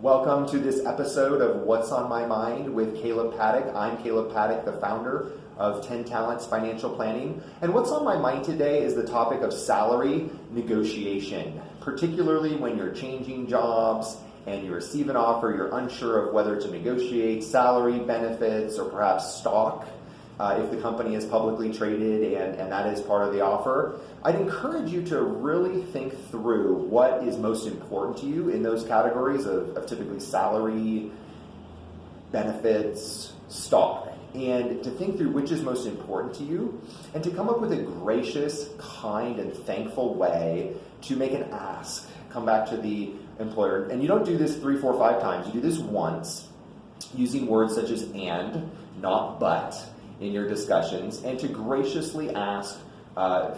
Welcome to this episode of What's on My Mind with Kaleb Paddock. I'm Kaleb Paddock, the founder of 10 Talents Financial Planning. And what's on my mind today is the topic of salary negotiation, particularly when you're changing jobs and you receive an offer, you're unsure of whether to negotiate salary, benefits, or perhaps stock. If the company is publicly traded and that is part of the offer, I'd encourage you to really think through what is most important to you in those categories of typically salary, benefits, stock, and to think through which is most important to you and to come up with a gracious, kind, and thankful way to make an ask. Come back to the employer. And you don't do this 3, 4, 5 times. You do this once using words such as and, not but, in your discussions, and to graciously ask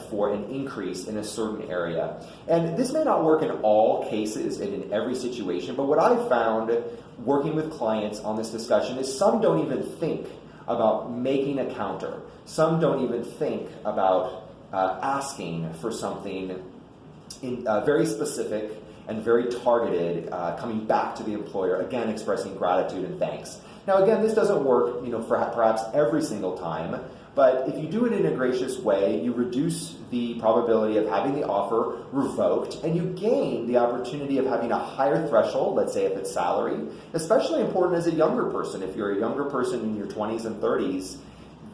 for an increase in a certain area. And this may not work in all cases and in every situation, but what I've found working with clients on this discussion is some don't even think about making a counter. Some don't even think about asking for something very specific and very targeted, coming back to the employer, again expressing gratitude and thanks. Now again, this doesn't work, for perhaps every single time, but if you do it in a gracious way, you reduce the probability of having the offer revoked, and you gain the opportunity of having a higher threshold, let's say if it's salary, especially important as a younger person. If you're a younger person in your 20s and 30s,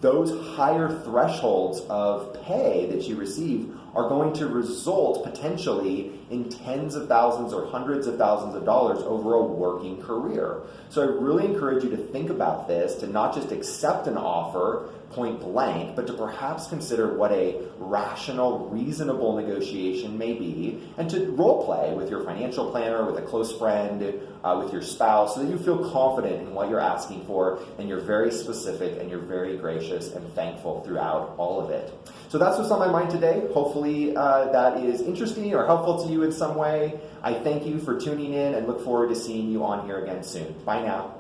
those higher thresholds of pay that you receive are going to result potentially in tens of thousands or hundreds of thousands of dollars over a working career. So I really encourage you to think about this, to not just accept an offer point blank, but to perhaps consider what a rational, reasonable negotiation may be, and to role play with your financial planner, with a close friend, with your spouse, so that you feel confident in what you're asking for, and you're very specific and you're very gracious and thankful throughout all of it. So that's what's on my mind today. Hopefully that is interesting or helpful to you in some way. I thank you for tuning in and look forward to seeing you on here again soon. Bye now.